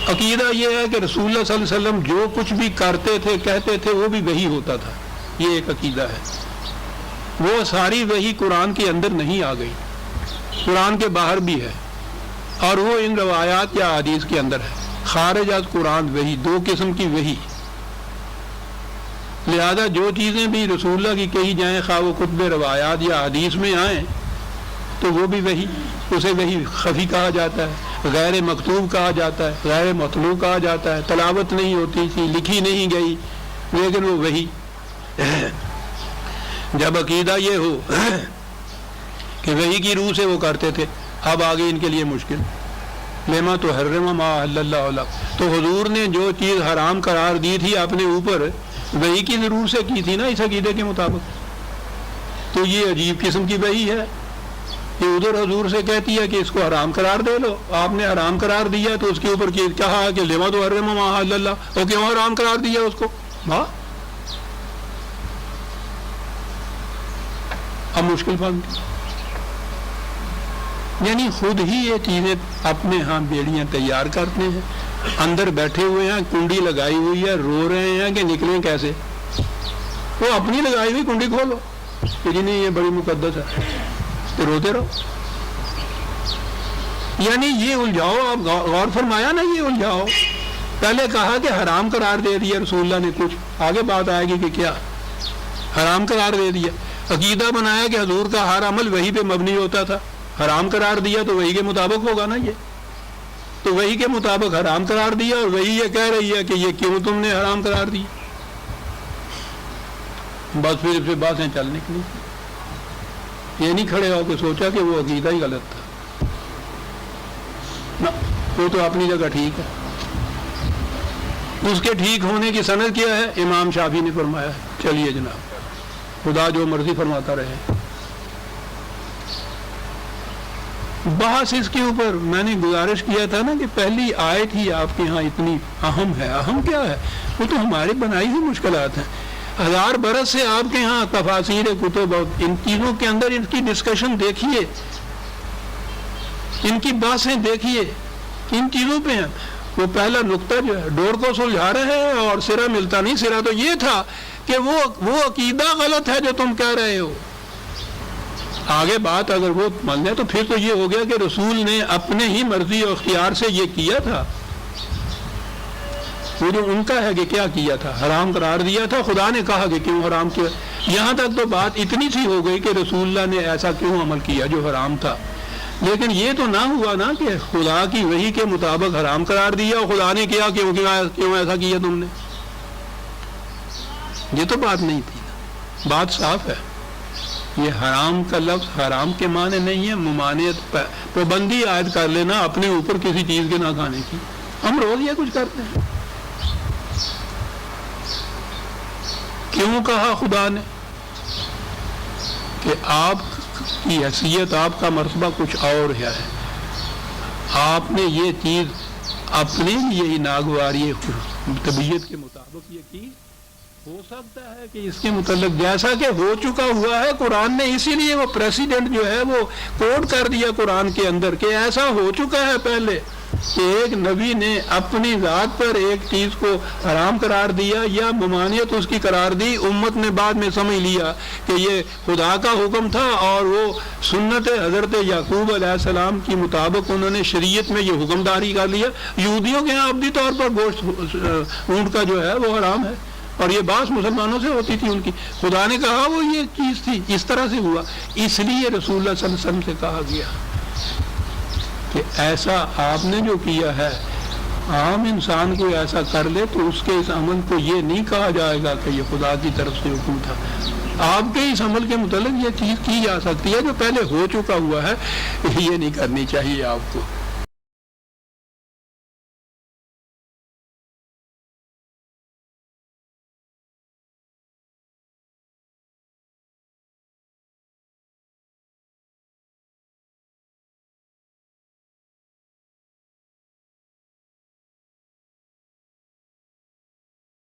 عقیدہ یہ ہے کہ رسول اللہ صلی اللہ علیہ وسلم جو کچھ بھی کرتے تھے کہتے تھے وہ بھی وحی ہوتا تھا، یہ ایک عقیدہ ہے۔ وہ ساری وحی قرآن کے اندر نہیں آ گئی، قرآن کے باہر بھی ہے، اور وہ ان روایات یا حدیث کے اندر ہے۔ خارج از قرآن وحی، دو قسم کی وحی، لہذا جو چیزیں بھی رسول اللہ کی کہی جائیں، خواہ وہ کتب روایات یا حدیث میں آئیں تو وہ بھی وحی، اسے وحی خفی کہا جاتا ہے، غیر مکتوب کہا جاتا ہے، غیر مطلوع کہا جاتا ہے، تلاوت نہیں ہوتی تھی، لکھی نہیں گئی، لیکن وہ وحی۔ جب عقیدہ یہ ہو کہ وحی کی روح سے وہ کرتے تھے، اب آگے ان کے لیے مشکل، لما تو حرم ما احل اللہ لک، تو حضور نے جو چیز حرام قرار دی تھی اپنے اوپر وحی کی ضرور سے کی تھی نا، اس عقیدے کے مطابق، تو یہ عجیب قسم کی وحی ہے کہ ادھر حضور سے کہتی ہے کہ اس کو حرام قرار دے لو، آپ نے حرام قرار دیا تو اس کے اوپر کہا کہ لما تو حرم ما احل اللہ، اور کیوں حرام قرار دیا اس کو؟ ہاں، اب مشکل بات، یعنی خود ہی یہ چیزیں اپنے ہاں بیڑیاں تیار کرتے ہیں، اندر بیٹھے ہوئے ہیں، کنڈی لگائی ہوئی ہے، رو رہے ہیں کہ نکلیں کیسے، وہ اپنی لگائی ہوئی کنڈی کھولو کہ جی نہیں یہ بڑی مقدس ہے، تو روتے رہو۔ یعنی یہ الجھاؤ، آپ غور فرمایا نا، یہ الجھاؤ، پہلے کہا کہ حرام قرار دے دیا رسول اللہ نے کچھ، آگے بات آئے گی کہ کیا حرام قرار دے دیا، عقیدہ بنایا کہ حضور کا ہر عمل وحی پہ مبنی ہوتا تھا، حرام قرار دیا تو وحی کے مطابق ہوگا نا، یہ تو وحی کے مطابق حرام قرار دیا، اور وحی یہ کہہ رہی ہے کہ یہ کیوں تم نے حرام قرار دی، بس پھر باتیں چل نکلی، یہ نہیں کھڑے ہو کے سوچا کہ وہ عقیدہ ہی غلط تھا، وہ تو اپنی جگہ ٹھیک ہے، اس کے ٹھیک ہونے کی سند کیا ہے؟ امام شافعی نے فرمایا ہے، چلیے جناب خدا جو مرضی فرماتا رہے۔ بحث اس کے اوپر میں نے گزارش کیا تھا نا کہ پہلی آیت ہی آپ کے ہاں اتنی اہم ہے، اہم کیا ہے؟ وہ تو ہماری بنائی ہوئی مشکلات ہیں، 1000 برس سے آپ کے ہاں تفاسیر کتب، ان چیزوں کے اندر ان کی ڈسکشن دیکھیے، ان کی باتیں دیکھیے، ان چیزوں پہ ہیں۔ وہ پہلا نقطہ جو ہے ڈور کو سلجھا رہے ہیں اور سرا ملتا نہیں، سرا تو یہ تھا کہ وہ عقیدہ غلط ہے جو تم کہہ رہے ہو۔ آگے بات اگر وہ مان لیں تو پھر تو یہ ہو گیا کہ رسول نے اپنے ہی مرضی اور اختیار سے یہ کیا تھا، وہ جو ان کا ہے کہ کیا کیا تھا، حرام قرار دیا تھا، خدا نے کہا کہ کیوں حرام کیا، یہاں تک تو بات اتنی سی ہو گئی کہ رسول اللہ نے ایسا کیوں عمل کیا جو حرام تھا، لیکن یہ تو نہ ہوا نا کہ خدا کی وحی کے مطابق حرام قرار دیا اور خدا نے کیا کیوں ایسا کیا تم نے، یہ تو بات نہیں تھی نا، بات صاف ہے۔ یہ حرام کا لفظ حرام کے معنی نہیں ہے ممانعت، پابندی عائد کر لینا اپنے اوپر کسی چیز کے نہ کھانے کی، ہم روز یہ کچھ کرتے ہیں۔ کیوں کہا خدا نے کہ آپ کی حیثیت، آپ کا مرتبہ کچھ اور ہے، آپ نے یہ چیز اپنے لیے ناگواری طبیعت کے مطابق یہ کی، ہو سکتا ہے کہ اس کے متعلق جیسا کہ ہو چکا ہوا ہے، قرآن نے اسی لیے وہ پریسیڈنٹ جو ہے وہ کوڈ کر دیا قرآن کے اندر کہ ایسا ہو چکا ہے پہلے کہ ایک نبی نے اپنی ذات پر ایک چیز کو حرام قرار دیا یا ممانعت اس کی قرار دی، امت نے بعد میں سمجھ لیا کہ یہ خدا کا حکم تھا اور وہ سنت حضرت یعقوب علیہ السلام کی مطابق انہوں نے شریعت میں یہ حکم داری کر لیا۔ یہودیوں کے ہاں ابدی طور پر گوشت اونٹ کا جو ہے وہ حرام ہے، اور یہ بات مسلمانوں سے ہوتی تھی ان کی، خدا نے کہا وہ یہ چیز تھی، اس طرح سے ہوا، اس لیے رسول اللہ صلی اللہ علیہ وسلم سے کہا گیا کہ ایسا آپ نے جو کیا ہے، عام انسان کو ایسا کر لے تو اس کے اس عمل کو یہ نہیں کہا جائے گا کہ یہ خدا کی طرف سے حکم تھا، آپ کے اس عمل کے متعلق یہ چیز کی جا سکتی ہے جو پہلے ہو چکا ہوا ہے، یہ نہیں کرنی چاہیے آپ کو۔